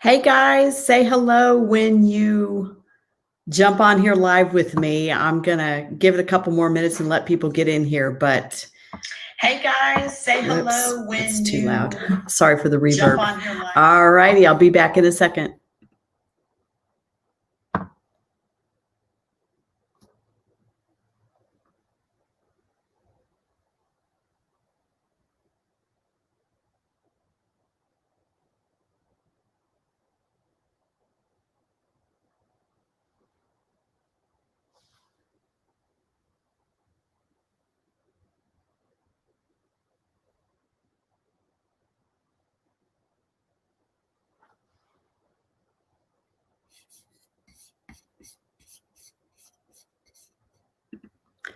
Hey guys, say hello when you jump on here live with me. I'm gonna give it a couple more minutes and let people get in here, but hey guys, say hello when it's too loud. Sorry for the reverb. Jump on here live. All righty, I'll be back in a second.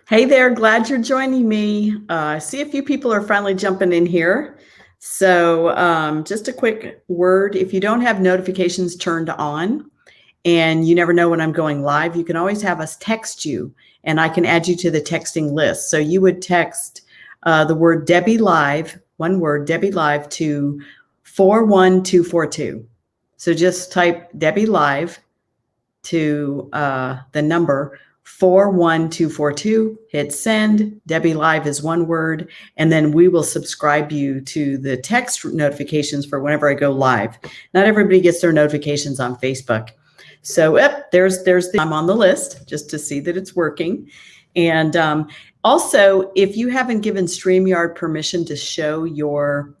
Hey there, glad you're joining me. I see a few people are finally jumping in here. So just a quick word, if you don't have notifications turned on and you never know when I'm going live, you can always have us text you and I can add you to the texting list. So you would text the word Debbie Live, one word, Debbie Live to 41242. So just type Debbie Live to the number 41242, hit send. Debbie Live is one word, and then we will subscribe you to the text notifications for whenever I go live. Not everybody gets their notifications on Facebook. So I'm on the list just to see that it's working. And also, if you haven't given StreamYard permission to show your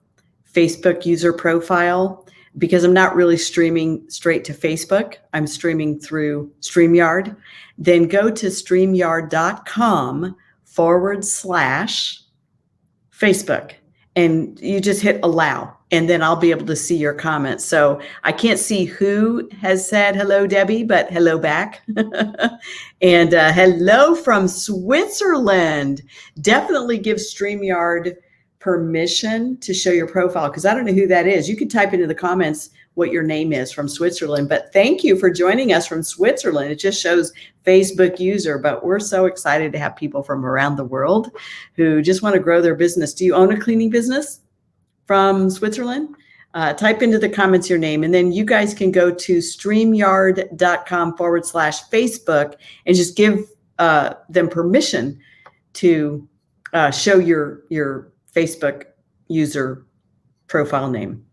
Facebook user profile, because I'm not really streaming straight to Facebook, I'm streaming through StreamYard, then go to StreamYard.com/Facebook and you just hit allow, and then I'll be able to see your comments. So I can't see who has said hello, Debbie, but hello back. And hello from Switzerland. Definitely give StreamYard permission to show your profile, because I don't know who that is. You could type into the comments what your name is from Switzerland, but thank you for joining us from Switzerland. It just shows Facebook user, but we're so excited to have people from around the world who just want to grow their business. Do you own a cleaning business from Switzerland? Type into the comments your name, and then you guys can go to StreamYard.com/Facebook and just give them permission to show your Facebook user profile name.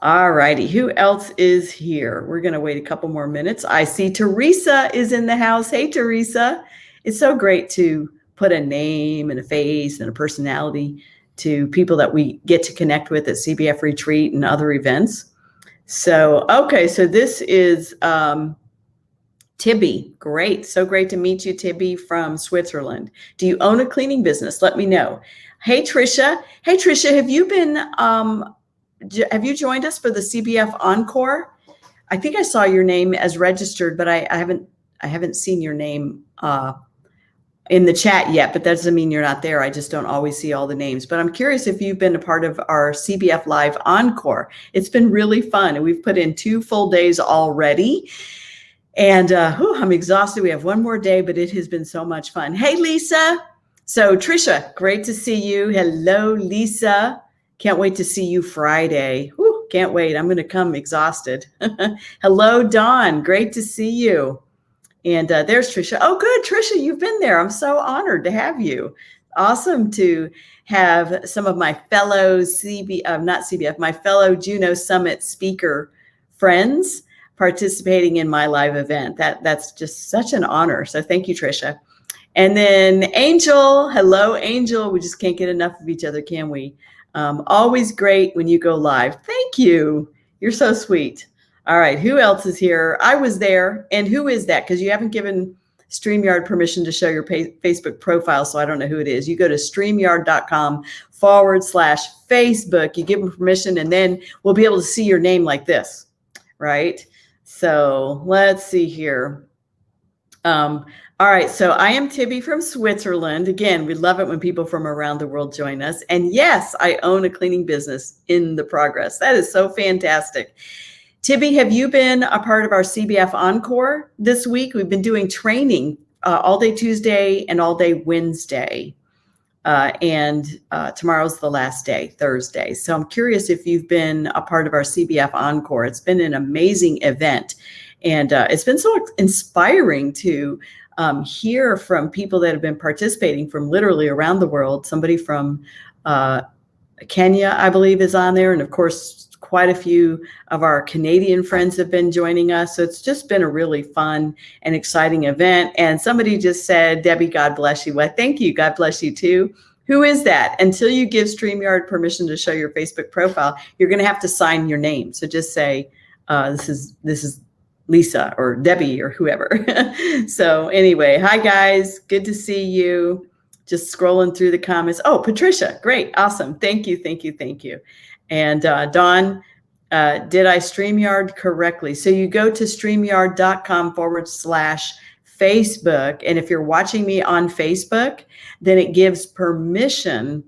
All righty, who else is here? We're going to wait a couple more minutes. I see Teresa is in the house. Hey, Teresa. It's so great to put a name and a face and a personality to people that we get to connect with at CBF Retreat and other events. So, okay, so this is Tibby. Great. So great to meet you, Tibby from Switzerland. Do you own a cleaning business? Let me know. Hey, Trisha. Hey, Trisha, have you joined us for the CBF Encore? I think I saw your name as registered, but I haven't seen your name in the chat yet, but that doesn't mean you're not there. I just don't always see all the names, but I'm curious if you've been a part of our CBF Live Encore. It's been really fun, and we've put in 2 full days already. And I'm exhausted. We have one more day, but it has been so much fun. Hey, Lisa. So Trisha, great to see you. Hello, Lisa. Can't wait to see you Friday. Whew, can't wait. I'm going to come exhausted. Hello, Dawn. Great to see you. And there's Trisha. Oh, good. Trisha, you've been there. I'm so honored to have you. Awesome to have some of my fellow my fellow Juno Summit speaker friends participating in my live event. That's just such an honor. So thank you, Trisha. And then Angel, hello, Angel. We just can't get enough of each other, can we? Always great when you go live. Thank you. You're so sweet. All right, who else is here? I was there. And who is that? Because you haven't given StreamYard permission to show your Facebook profile, so I don't know who it is. You go to StreamYard.com/Facebook. You give them permission, and then we'll be able to see your name like this, right? So let's see here. All right, so I am Tibby from Switzerland. Again, we love it when people from around the world join us. And yes, I own a cleaning business in the progress. That is so fantastic. Tibby, have you been a part of our CBF Encore this week? We've been doing training all day Tuesday and all day Wednesday. and tomorrow's the last day, Thursday. So I'm curious if you've been a part of our CBF Encore. It's been an amazing event. And it's been so inspiring to hear from people that have been participating from literally around the world. Somebody from Kenya, I believe, is on there. And of course, quite a few of our Canadian friends have been joining us. So it's just been a really fun and exciting event. And somebody just said, Debbie, God bless you. Well, thank you. God bless you too. Who is that? Until you give StreamYard permission to show your Facebook profile, you're going to have to sign your name. So just say, this is Lisa or Debbie or whoever. So anyway, hi guys. Good to see you. Just scrolling through the comments. Oh, Patricia. Great. Awesome. Thank you. Thank you. Thank you. And Dawn, did I StreamYard correctly? So you go to StreamYard.com/Facebook. And if you're watching me on Facebook, then it gives permission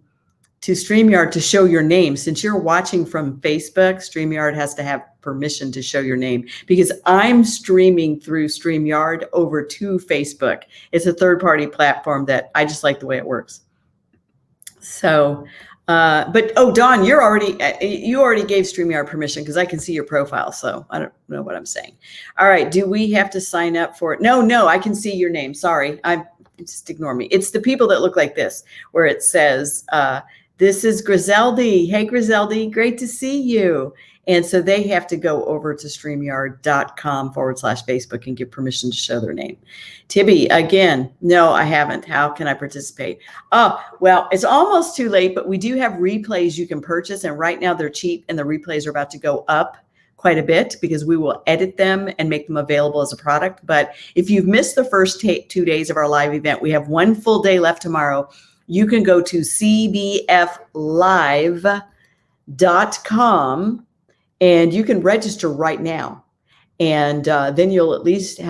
to StreamYard to show your name. Since you're watching from Facebook, StreamYard has to have permission to show your name because I'm streaming through StreamYard over to Facebook. It's a third-party platform that I just like the way it works. So, but oh, Dawn, you already gave StreamYard permission because I can see your profile. So I don't know what I'm saying. All right. Do we have to sign up for it? No, I can see your name. Sorry. Just ignore me. It's the people that look like this, where it says, this is Griseldi. Hey, Griseldi, great to see you. And so they have to go over to StreamYard.com/Facebook and give permission to show their name. Tibby, again, no, I haven't. How can I participate? Oh, well, it's almost too late, but we do have replays you can purchase. And right now they're cheap and the replays are about to go up quite a bit because we will edit them and make them available as a product. But if you've missed the first 2 days of our live event, we have one full day left tomorrow. You can go to cbflive.com and you can register right now. And then you'll at least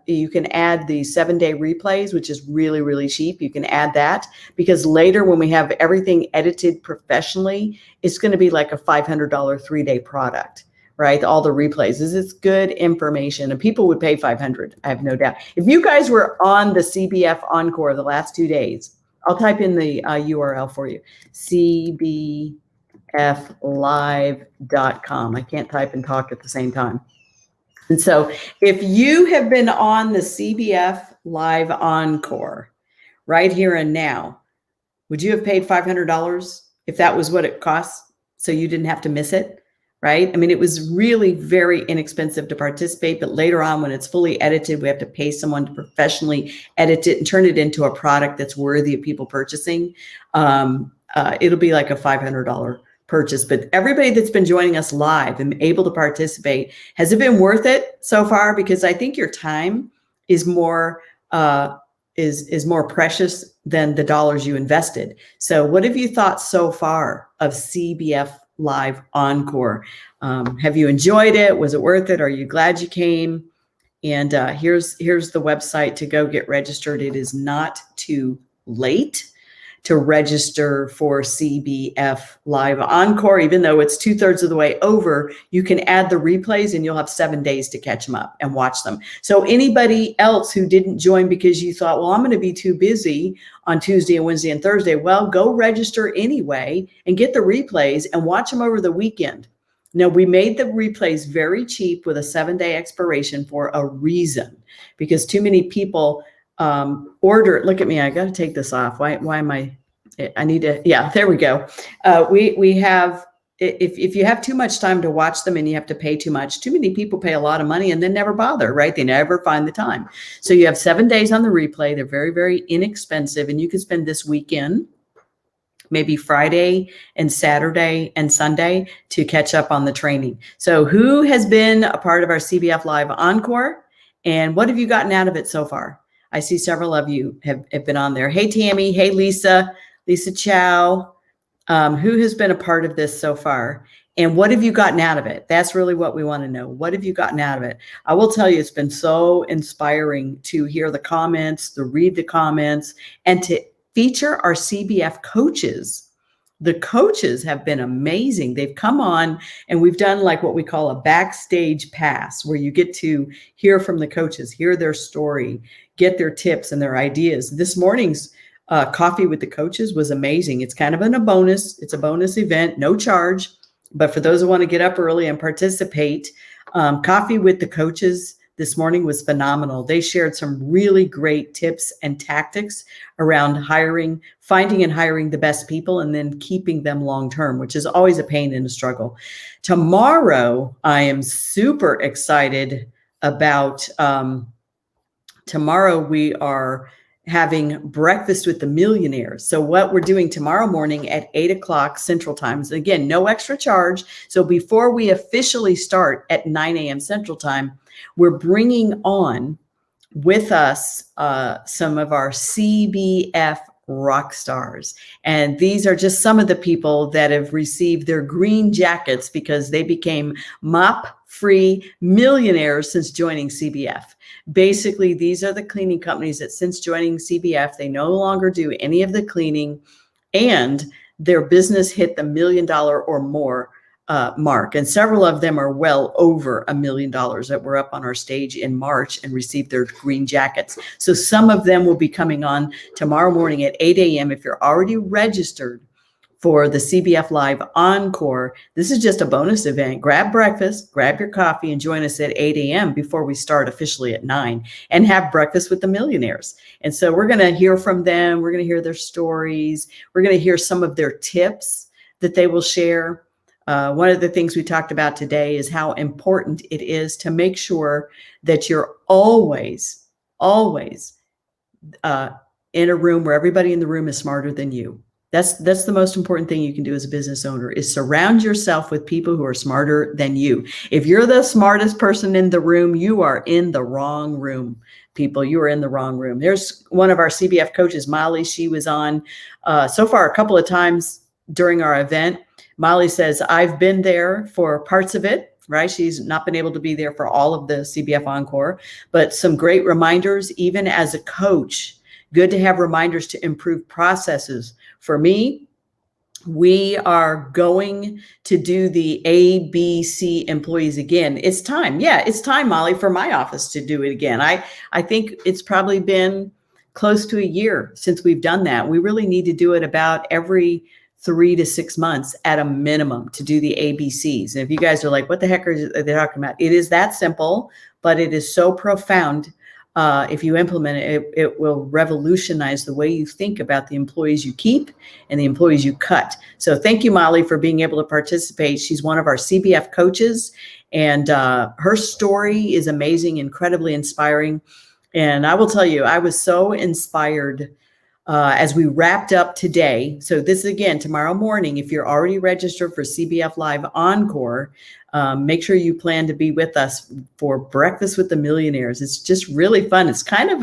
you can add the 7-day replays, which is really, really cheap. You can add that because later when we have everything edited professionally, it's going to be like a $500 3-day product, right? All the replays. It's good information and people would pay $500. I have no doubt. If you guys were on the CBF Encore the last 2 days, I'll type in the URL for you, cbflive.com. I can't type and talk at the same time. And so if you have been on the CBF Live Encore right here and now, would you have paid $500 if that was what it costs so you didn't have to miss it? Right? I mean, it was really very inexpensive to participate, but later on when it's fully edited, we have to pay someone to professionally edit it and turn it into a product that's worthy of people purchasing. It'll be like a $500 purchase, but everybody that's been joining us live and able to participate, has it been worth it so far? Because I think your time is more precious than the dollars you invested. So what have you thought so far of CBF Live Encore? Have you enjoyed it? Was it worth it? Are you glad you came? And here's the website to go get registered. It is not too late to register for CBF Live Encore, even though it's 2/3 of the way over. You can add the replays and you'll have 7 days to catch them up and watch them. So anybody else who didn't join because you thought, well, I'm going to be too busy on Tuesday and Wednesday and Thursday, well, go register anyway and get the replays and watch them over the weekend. Now, we made the replays very cheap with a 7-day expiration for a reason, because too many people order. Look at me. I got to take this off. Why am I need to, yeah, there we go. We have, if you have too much time to watch them and you have to pay too much, too many people pay a lot of money and then never bother, right? They never find the time. So you have 7 days on the replay. They're very, very inexpensive. And you can spend this weekend, maybe Friday and Saturday and Sunday, to catch up on the training. So who has been a part of our CBF Live Encore and what have you gotten out of it so far? I see several of you have been on there. Hey, Tammy. Hey, Lisa Chow. Who has been a part of this so far? And what have you gotten out of it? That's really what we want to know. What have you gotten out of it? I will tell you, it's been so inspiring to hear the comments, to read the comments, and to feature our CBF coaches. The coaches have been amazing. They've come on and we've done like what we call a backstage pass, where you get to hear from the coaches, hear their story, get their tips and their ideas. This morning's Coffee with the Coaches was amazing. It's kind of a bonus. It's a bonus event, no charge. But for those who want to get up early and participate, Coffee with the Coaches this morning was phenomenal. They shared some really great tips and tactics around hiring, finding and hiring the best people, and then keeping them long-term, which is always a pain and a struggle. Tomorrow, I am super excited about, tomorrow we are having breakfast with the millionaires. So what we're doing tomorrow morning at 8 o'clock Central Time, again, no extra charge. So before we officially start at 9 a.m. Central Time, we're bringing on with us some of our CBF rock stars. And these are just some of the people that have received their green jackets because they became mop-free millionaires since joining CBF. Basically, these are the cleaning companies that since joining CBF, they no longer do any of the cleaning and their business hit the $1 million or more mark. And several of them are well over $1 million that were up on our stage in March and received their green jackets. So some of them will be coming on tomorrow morning at 8 a.m. If you're already registered for the CBF Live Encore, this is just a bonus event. Grab breakfast, grab your coffee, and join us at 8 a.m. before we start officially at 9 and have breakfast with the millionaires. And so we're going to hear from them. We're going to hear their stories. We're going to hear some of their tips that they will share. One of the things we talked about today is how important it is to make sure that you're always in a room where everybody in the room is smarter than you. That's the most important thing you can do as a business owner is surround yourself with people who are smarter than you. If you're the smartest person in the room, you are in the wrong room. People, you are in the wrong room. There's one of our CBF coaches, Molly. She was on so far a couple of times during our event. Molly says, I've been there for parts of it, right? She's not been able to be there for all of the CBF Encore, but some great reminders, even as a coach. Good to have reminders to improve processes. For me, we are going to do the ABC employees again. It's time. Yeah, it's time, Molly, for my office to do it again. I think it's probably been close to a year since we've done that. We really need to do it about every 3 to 6 months at a minimum to do the ABCs. And if you guys are like, what the heck are they talking about? It is that simple, but it is so profound. If you implement it, it will revolutionize the way you think about the employees you keep and the employees you cut. So thank you, Molly, for being able to participate. She's one of our CBF coaches, and her story is amazing, incredibly inspiring. And I will tell you, I was so inspired as we wrapped up today. So this is again tomorrow morning. If you're already registered for CBF Live Encore, make sure you plan to be with us for Breakfast with the Millionaires. It's just really fun. It's kind of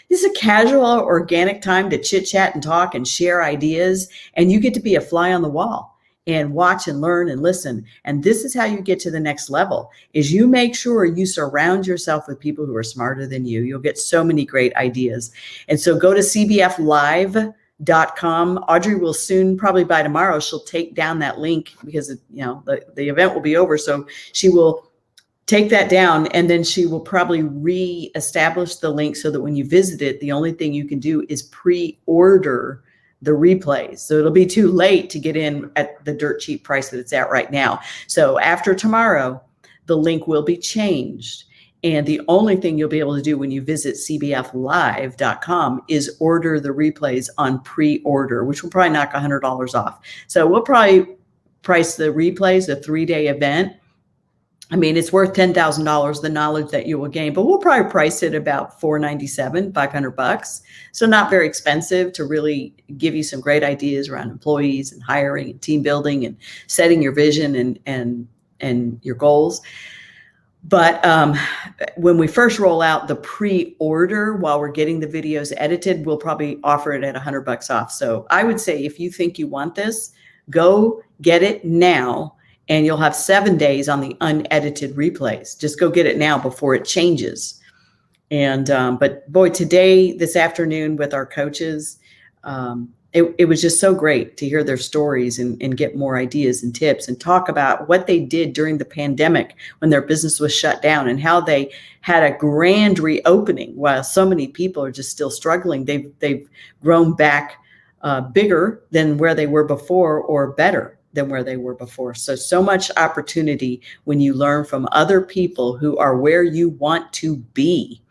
it's a casual, organic time to chit chat and talk and share ideas. And you get to be a fly on the wall and watch and learn and listen. And this is how you get to the next level, is you make sure you surround yourself with people who are smarter than you. You'll get so many great ideas. And so go to cbflive.com. Audrey will soon, probably by tomorrow, she'll take down that link because the event will be over. So she will take that down, and then she will probably re-establish the link so that when you visit it, the only thing you can do is pre-order the replays. So it'll be too late to get in at the dirt cheap price that it's at right now. So after tomorrow, the link will be changed. And the only thing you'll be able to do when you visit cbflive.com is order the replays on pre-order, which will probably knock $100 off. So we'll probably price the replays, a 3-day event. I mean, it's worth $10,000, the knowledge that you will gain, but we'll probably price it about $497, $500. So not very expensive to really give you some great ideas around employees and hiring and team building and setting your vision and your goals. But when we first roll out the pre-order, while we're getting the videos edited, we'll probably offer it at $100 off. So I would say if you think you want this, go get it now. And you'll have 7 days on the unedited replays. Just go get it now before it changes. And but boy, this afternoon with our coaches, it was just so great to hear their stories and get more ideas and tips and talk about what they did during the pandemic when their business was shut down and how they had a grand reopening while so many people are just still struggling. They've grown back bigger than where they were before, or better than where they were before. So much opportunity when you learn from other people who are where you want to be.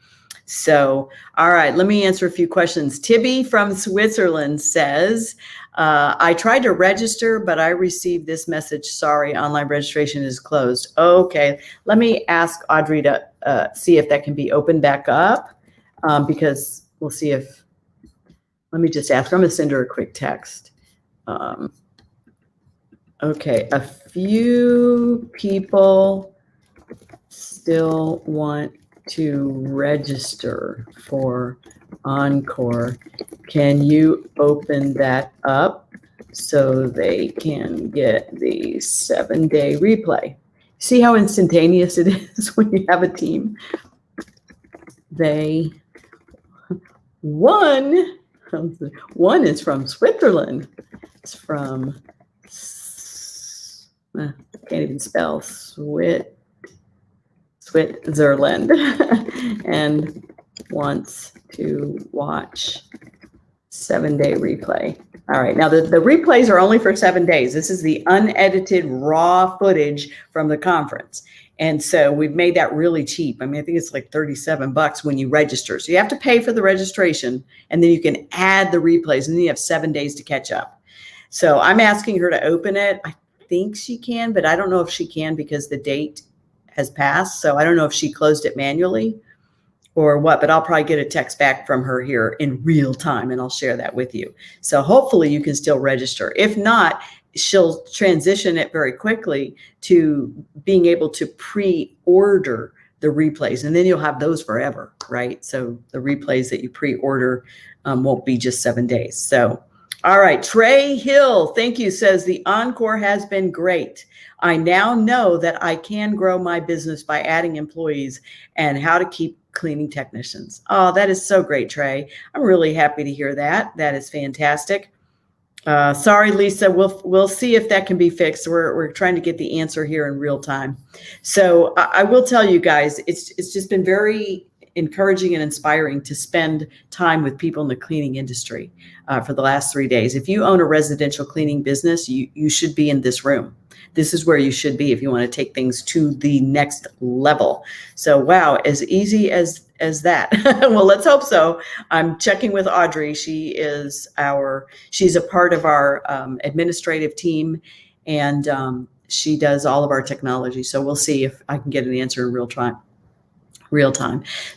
So, all right, let me answer a few questions. Tibby from Switzerland says, I tried to register, but I received this message. Sorry, online registration is closed. Okay, let me ask Audrey to see if that can be opened back up, because we'll see if, let me just ask her. I'm going to send her a quick text. Okay, a few people still want to register for Encore. Can you open that up so they can get the 7-day replay? See how instantaneous it is when you have a team? They won. One is from Switzerland. It's from, I can't even spell, Switzerland, and wants to watch 7-day replay. All right, now the replays are only for 7 days. This is the unedited raw footage from the conference. And so we've made that really cheap. I mean, I think it's like $37 when you register. So you have to pay for the registration, and then you can add the replays, and then you have 7 days to catch up. So I'm asking her to open it. I think she can, but I don't know if she can because the date has passed. So I don't know if she closed it manually or what, but I'll probably get a text back from her here in real time, and I'll share that with you. So hopefully you can still register. If not, she'll transition it very quickly to being able to pre-order the replays, and then you'll have those forever, right? So the replays that you pre-order won't be just 7 days. So, all right, Trey Hill, thank you, says the Encore has been great. I now know that I can grow my business by adding employees and how to keep cleaning technicians. Oh, that is so great, Trey. I'm really happy to hear that. That is fantastic. Sorry, Lisa, we'll see if that can be fixed. We're trying to get the answer here in real time. So I will tell you guys, it's just been very encouraging and inspiring to spend time with people in the cleaning industry for the last 3 days. If you own a residential cleaning business, you should be in this room. This is where you should be if you want to take things to the next level. So, wow, as easy as that. Well, let's hope so. I'm checking with Audrey. She's a part of our administrative team, and she does all of our technology. So we'll see if I can get an answer in real time.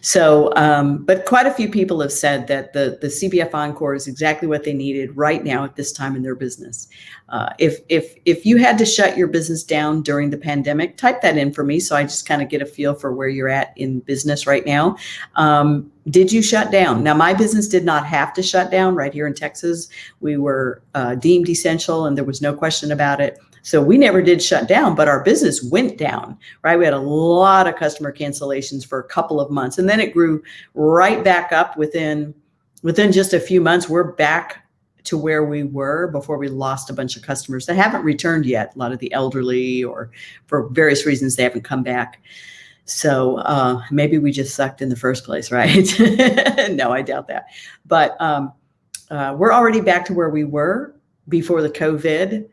So, but quite a few people have said that the CBF Encore is exactly what they needed right now at this time in their business. If you had to shut your business down during the pandemic, type that in for me so I just kind of get a feel for where you're at in business right now. Did you shut down? Now, my business did not have to shut down. Right here in Texas, we were deemed essential, and there was no question about it. So we never did shut down, but our business went down, right? We had a lot of customer cancellations for a couple of months, and then it grew right back up within just a few months. We're back to where we were before we lost a bunch of customers that haven't returned yet. A lot of the elderly, or for various reasons, they haven't come back. So maybe we just sucked in the first place, right? No, I doubt that. But we're already back to where we were before the COVID.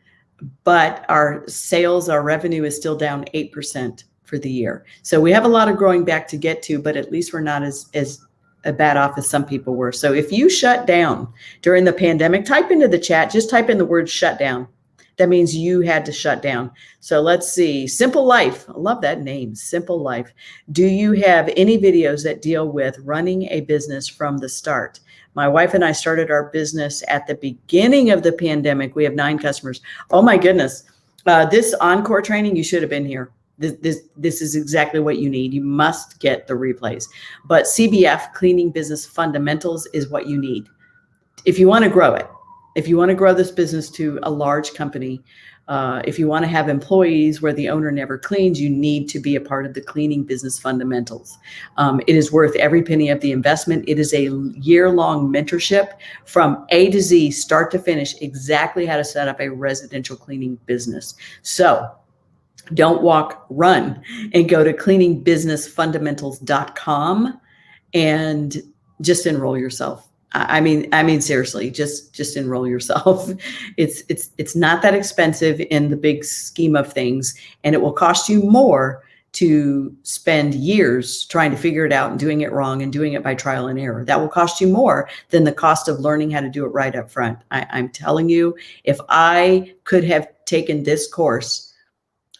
But our sales, our revenue is still down 8% for the year. So we have a lot of growing back to get to, but at least we're not as bad off as some people were. So if you shut down during the pandemic, type into the chat, just type in the word shut down. That means you had to shut down. So let's see. Simple Life. I love that name, Simple Life. Do you have any videos that deal with running a business from the start? My wife and I started our business at the beginning of the pandemic. We have 9 customers. Oh my goodness. This Encore training, you should have been here. This is exactly what you need. You must get the replays. But CBF, Cleaning Business Fundamentals, is what you need if you want to grow it. If you want to grow this business to a large company, If you want to have employees where the owner never cleans, you need to be a part of the cleaning business fundamentals. It is worth every penny of the investment. It is a year-long mentorship from A to Z, start to finish, exactly how to set up a residential cleaning business. So don't walk, run, and go to cleaningbusinessfundamentals.com and just enroll yourself. I mean, seriously, just enroll yourself. It's not that expensive in the big scheme of things, and it will cost you more to spend years trying to figure it out and doing it wrong and doing it by trial and error. That will cost you more than the cost of learning how to do it right up front. I'm telling you, if I could have taken this course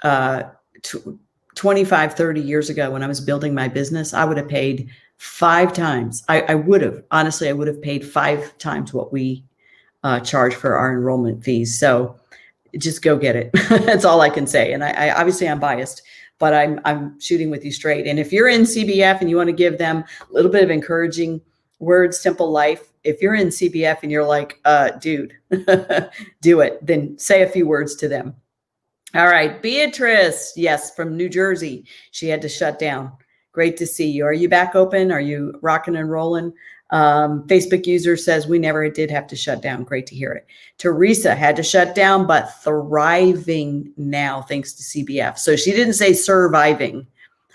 25, 30 years ago when I was building my business, I would have paid 5 times. I would have, honestly, I would have paid 5 times what we charge for our enrollment fees. So just go get it. That's all I can say. And I obviously I'm biased, but I'm shooting with you straight. And if you're in CBF and you want to give them a little bit of encouraging words, simple life, if you're in CBF and you're like, dude, do it, then say a few words to them. All right, Beatrice, yes, from New Jersey. She had to shut down. Great to see you. Are you back open? Are you rocking and rolling? Facebook user says we never did have to shut down. Great to hear it. Teresa had to shut down, but thriving now thanks to CBF. So she didn't say surviving.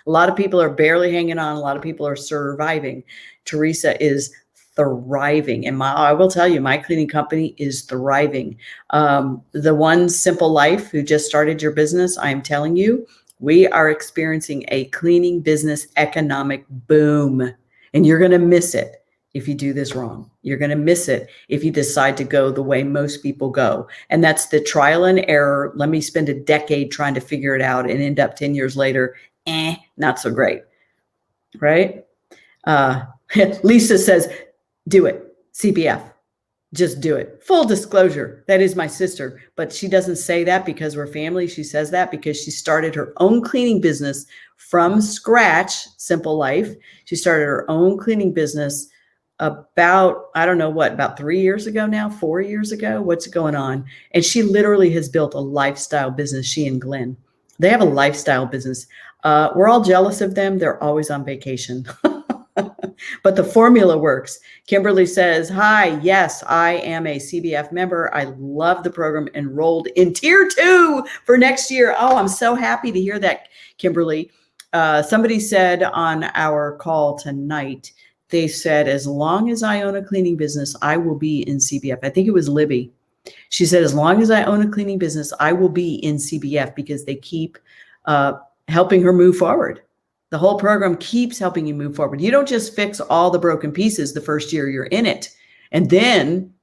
A lot of people are barely hanging on. A lot of people are surviving. Teresa is thriving. And I will tell you, my cleaning company is thriving. The One Simple Life who just started your business, I'm telling you, we are experiencing a cleaning business economic boom, and you're going to miss it if you do this wrong. You're going to miss it if you decide to go the way most people go. And that's the trial and error. Let me spend a decade trying to figure it out and end up 10 years later, not so great, right? Lisa says, do it, CBF. Just do it. Full disclosure, that is my sister, but she doesn't say that because we're family. She says that because she started her own cleaning business from scratch, Simple Life. She started her own cleaning business about, I don't know what, about 3 years ago now, 4 years ago. What's going on? And she literally has built a lifestyle business, she and Glenn. They have a lifestyle business. We're all jealous of them. They're always on vacation. But the formula works. Kimberly says, hi, yes, I am a CBF member. I love the program, enrolled in tier 2 for next year. Oh, I'm so happy to hear that, Kimberly. Somebody said on our call tonight, they said, as long as I own a cleaning business, I will be in CBF. I think it was Libby. She said, as long as I own a cleaning business, I will be in CBF because they keep helping her move forward. The whole program keeps helping you move forward. You don't just fix all the broken pieces the first year you're in it. And then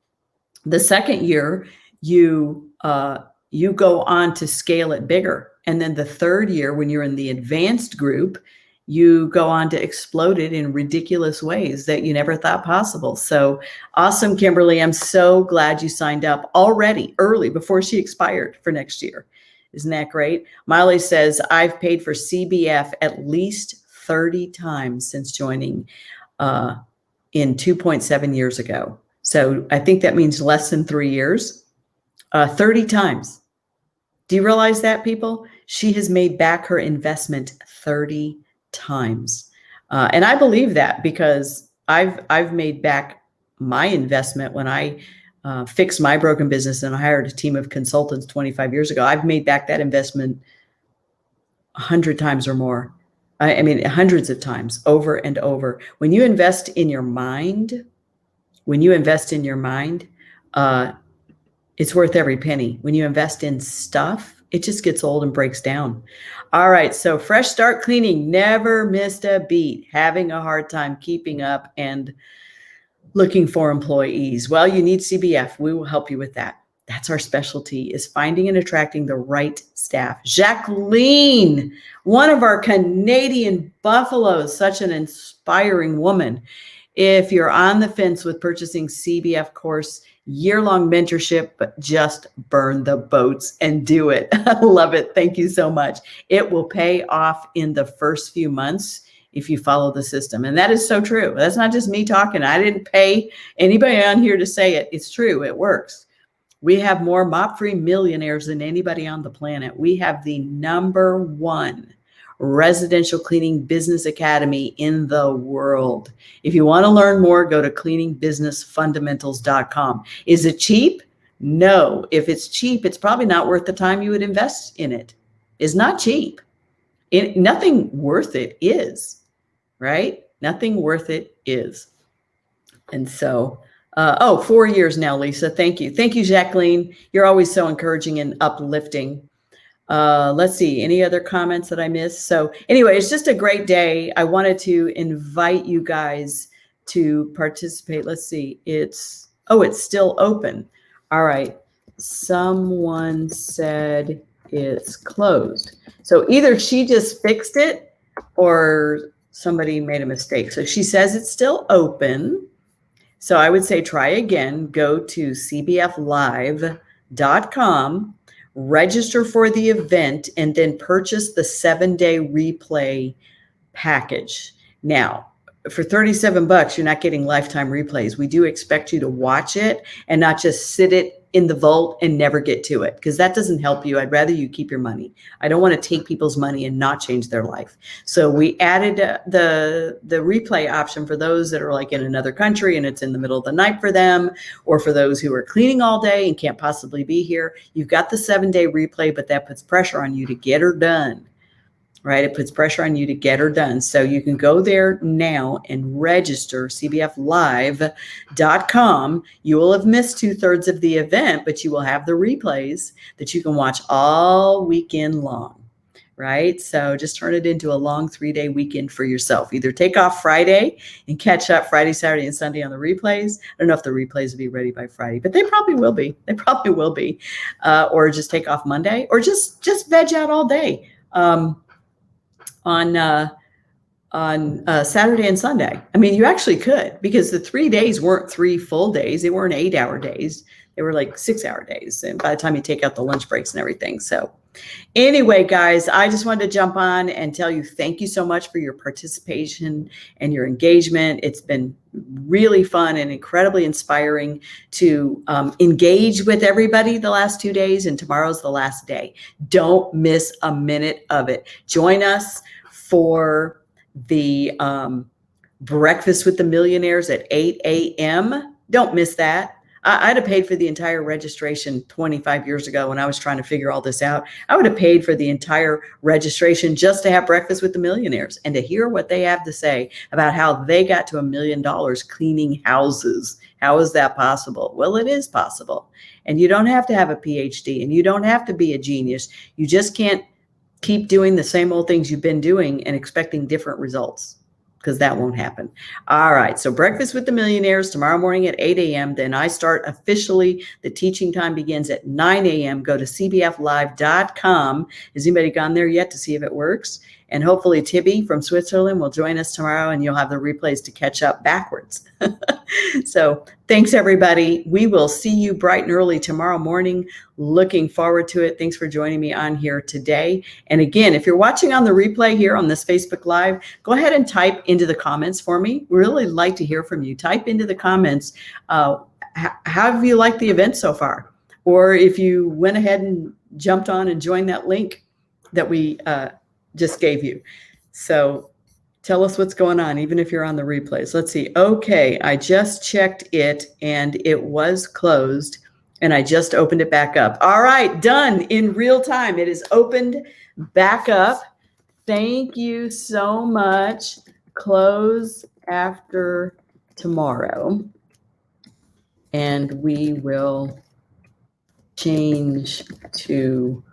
the second year, you go on to scale it bigger. And then the third year, when you're in the advanced group, you go on to explode it in ridiculous ways that you never thought possible. So awesome, Kimberly. I'm so glad you signed up already, early, before she expired for next year. Isn't that great? Miley says, I've paid for CBF at least 30 times since joining in 2.7 years ago. So I think that means less than 3 years, 30 times. Do you realize that, people? She has made back her investment 30 times. And I believe that because I've made back my investment when I fixed my broken business and I hired a team of consultants 25 years ago. I've made back that investment 100 times or more. I mean, hundreds of times, over and over. When you invest in your mind, it's worth every penny. When you invest in stuff, it just gets old and breaks down. All right. So Fresh Start Cleaning never missed a beat, having a hard time keeping up and looking for employees. Well, you need CBF. We will help you with that. That's our specialty, is finding and attracting the right staff. Jacqueline, one of our Canadian buffaloes, such an inspiring woman. If you're on the fence with purchasing CBF course, year-long mentorship, but just burn the boats and do it. I love it. Thank you so much. It will pay off in the first few months if you follow the system. And that is so true. That's not just me talking. I didn't pay anybody on here to say it. It's true. It works. We have more mop-free millionaires than anybody on the planet. We have the #1 residential cleaning business academy in the world. If you want to learn more, go to cleaningbusinessfundamentals.com. Is it cheap? No. If it's cheap, it's probably not worth the time you would invest in it. It's not cheap. Nothing worth it is, right? Nothing worth it is. And so, 4 years now, Lisa. Thank you. Thank you, Jacqueline. You're always so encouraging and uplifting. Let's see, any other comments that I missed? So anyway, it's just a great day. I wanted to invite you guys to participate. Let's see, it's still open. All right. Someone said it's closed. So either she just fixed it or somebody made a mistake. So she says it's still open. So I would say try again, go to cbflive.com, register for the event, and then purchase the 7-day replay package. Now, for $37, you're not getting lifetime replays. We do expect you to watch it and not just sit it in the vault and never get to it, because that doesn't help you. I'd rather you keep your money. I don't want to take people's money and not change their life. So we added the replay option for those that are like in another country and it's in the middle of the night for them, or for those who are cleaning all day and can't possibly be here. You've got the 7-day replay, but that puts pressure on you to get her done. Right? It puts pressure on you to get her done. So you can go there now and register, cbflive.com. You will have missed 2/3 of the event, but you will have the replays that you can watch all weekend long. Right? So just turn it into a long 3-day weekend for yourself. Either take off Friday and catch up Friday, Saturday, and Sunday on the replays. I don't know if the replays will be ready by Friday, but they probably will be. They probably will be. Or just take off Monday, or just veg out all day. On Saturday and Sunday. I mean, you actually could, because the 3 days weren't 3 full days. They weren't 8-hour days. They were like 6-hour days. And by the time you take out the lunch breaks and everything. So anyway, guys, I just wanted to jump on and tell you thank you so much for your participation and your engagement. It's been really fun and incredibly inspiring to engage with everybody the last 2 days, and tomorrow's the last day. Don't miss a minute of it. Join us for the Breakfast with the Millionaires at 8 a.m. Don't miss that. I'd have paid for the entire registration 25 years ago when I was trying to figure all this out. I would have paid for the entire registration just to have Breakfast with the Millionaires and to hear what they have to say about how they got to $1 million cleaning houses. How is that possible? Well, it is possible. And you don't have to have a PhD, and you don't have to be a genius. You just can't keep doing the same old things you've been doing and expecting different results, because that won't happen. All right. So Breakfast with the Millionaires tomorrow morning at 8 a.m. Then I start officially. The teaching time begins at 9 a.m. Go to cbflive.com. Has anybody gone there yet to see if it works? And hopefully Tibby from Switzerland will join us tomorrow, and you'll have the replays to catch up backwards. So thanks, everybody. We will see you bright and early tomorrow morning. Looking forward to it. Thanks for joining me on here today. And again, if you're watching on the replay here on this Facebook Live, go ahead and type into the comments for me. We really like to hear from you. Type into the comments, how have you liked the event so far? Or if you went ahead and jumped on and joined that link that we just gave you. So tell us what's going on, even if you're on the replays. Let's see. Okay, I just checked it and it was closed, and I just opened it back up. All right, done in real time. It is opened back up. Thank you so much. Close after tomorrow, and we will change to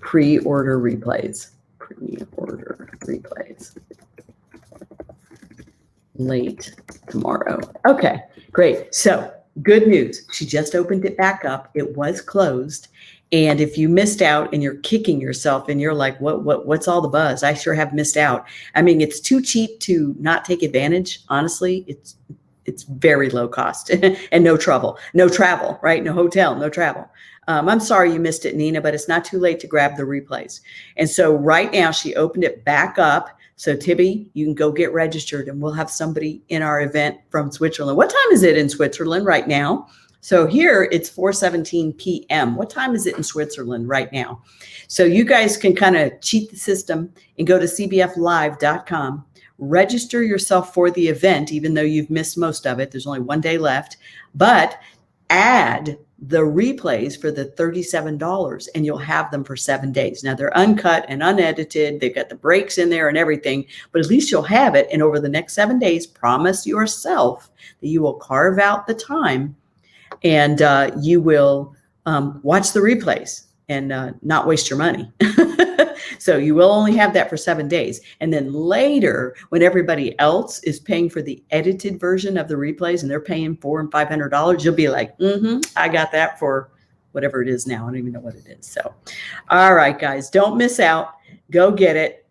pre-order replays. Pre-order replays late tomorrow. Okay, great. So good news. She just opened it back up. It was closed. And if you missed out and you're kicking yourself and you're like, what's all the buzz? I sure have missed out. I mean, it's too cheap to not take advantage. Honestly, it's very low cost and no travel, right? No hotel, no travel. I'm sorry you missed it, Nina, but it's not too late to grab the replays. And so right now she opened it back up. So Tibby, you can go get registered, and we'll have somebody in our event from Switzerland. What time is it in Switzerland right now? So here it's 4:17 p.m. What time is it in Switzerland right now? So you guys can kind of cheat the system and go to cbflive.com, register yourself for the event, even though you've missed most of it. There's only one day left, but add the replays for the $37 and you'll have them for 7 days. Now they're uncut and unedited. They've got the breaks in there and everything, but at least you'll have it. And over the next 7 days, promise yourself that you will carve out the time and you will watch the replays and not waste your money. So you will only have that for 7 days. And then later, when everybody else is paying for the edited version of the replays and they're paying $400 and $500, you'll be like, I got that for whatever it is now. I don't even know what it is. So, all right, guys, don't miss out. Go get it.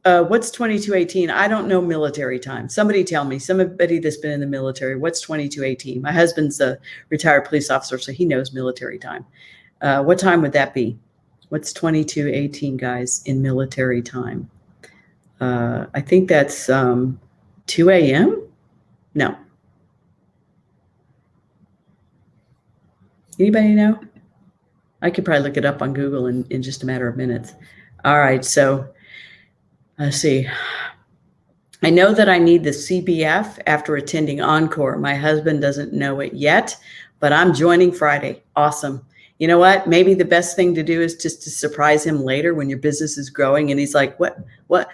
What's 2218? I don't know military time. Somebody tell me, somebody that's been in the military, what's 2218? My husband's a retired police officer, so he knows military time. What time would that be? What's 2218, guys, in military time? I think that's 2 a.m.? No. Anybody know? I could probably look it up on Google in just a matter of minutes. All right, so let's see. I know that I need the CBF after attending Encore. My husband doesn't know it yet, but I'm joining Friday. Awesome. You know what? Maybe the best thing to do is just to surprise him later when your business is growing and he's like, what, why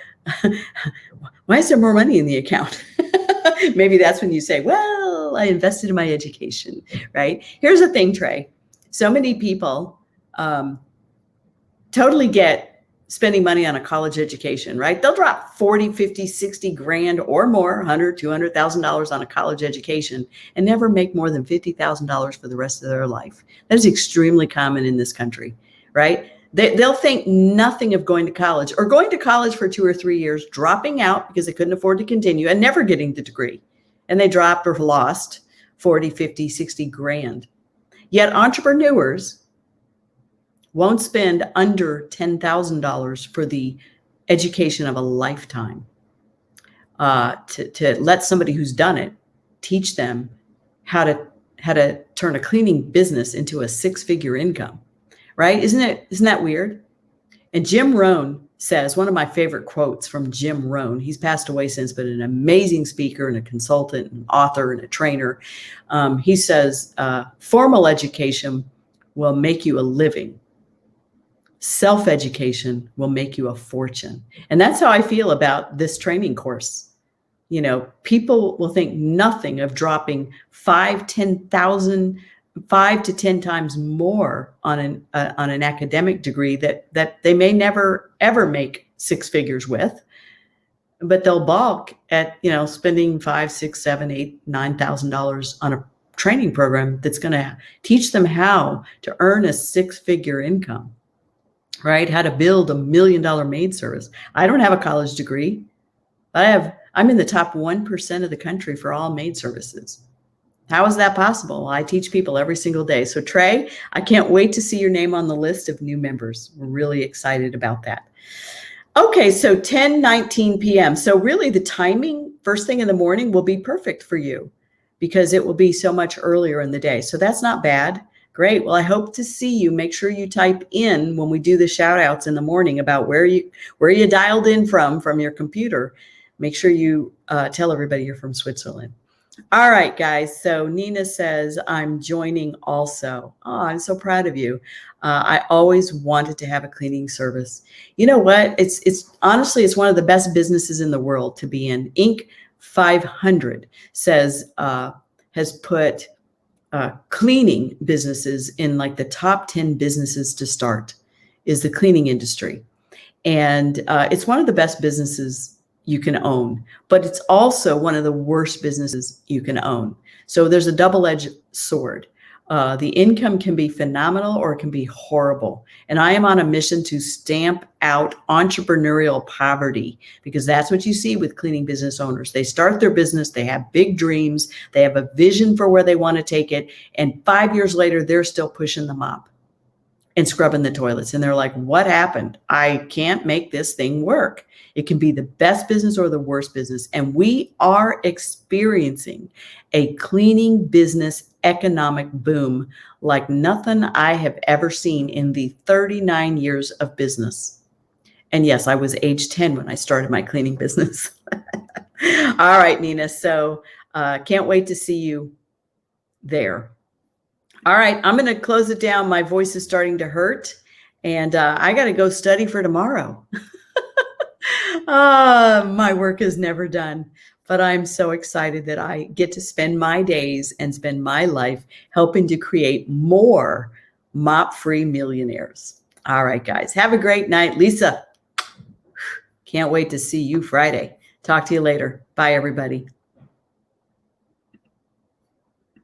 is there more money in the account? Maybe that's when you say, well, I invested in my education, right? Here's the thing, Trey. So many people totally get spending money on a college education, right? They'll drop 40, 50, 60 grand or more, $100,000, $200,000 on a college education and never make more than $50,000 for the rest of their life. That is extremely common in this country, right? They'll think nothing of going to college or going to college for 2 or 3 years, dropping out because they couldn't afford to continue and never getting the degree. And they dropped or lost 40, 50, 60 grand. Yet entrepreneurs won't spend under $10,000 for the education of a lifetime to let somebody who's done it teach them how to turn a cleaning business into a 6-figure income, right? Isn't that weird? And Jim Rohn says, one of my favorite quotes from Jim Rohn, he's passed away since, but an amazing speaker and a consultant and author and a trainer. He says, formal education will make you a living. Self-education will make you a fortune. And that's how I feel about this training course. You know, people will think nothing of dropping 5 to 10 times more on an academic degree that they may never ever make 6 figures with, but they'll balk at, spending $5,000, $6,000, $7,000, $8,000, $9,000 on a training program that's going to teach them how to earn a 6-figure income. Right? How to build $1 million maid service. I don't have a college degree, but I'm in the top 1% of the country for all maid services. How is that possible? I teach people every single day. So Trey, I can't wait to see your name on the list of new members. We're really excited about that. Okay, so 10:19 p.m. So really the timing, first thing in the morning, will be perfect for you because it will be so much earlier in the day. So that's not bad. Great. Well, I hope to see you. Make sure you type in when we do the shout outs in the morning about where you dialed in from your computer. Make sure you tell everybody you're from Switzerland. All right, guys. So Nina says, I'm joining also. Oh, I'm so proud of you. I always wanted to have a cleaning service. You know what? It's honestly, it's one of the best businesses in the world to be in. Inc. 500 says, has put cleaning businesses in like the top 10 businesses to start is the cleaning industry. And it's one of the best businesses you can own, but it's also one of the worst businesses you can own. So there's a double-edged sword. The income can be phenomenal or it can be horrible. And I am on a mission to stamp out entrepreneurial poverty because that's what you see with cleaning business owners. They start their business, they have big dreams, they have a vision for where they want to take it, and 5 years later, they're still pushing the mop, and scrubbing the toilets. And they're like, what happened? I can't make this thing work. It can be the best business or the worst business. And we are experiencing a cleaning business economic boom like nothing I have ever seen in the 39 years of business. And yes, I was age 10 when I started my cleaning business. All right, Nina. So can't wait to see you there. All right, I'm going to close it down. My voice is starting to hurt, and I got to go study for tomorrow. My work is never done, but I'm so excited that I get to spend my days and spend my life helping to create more mop-free millionaires. All right, guys, have a great night. Lisa, can't wait to see you Friday. Talk to you later. Bye, everybody.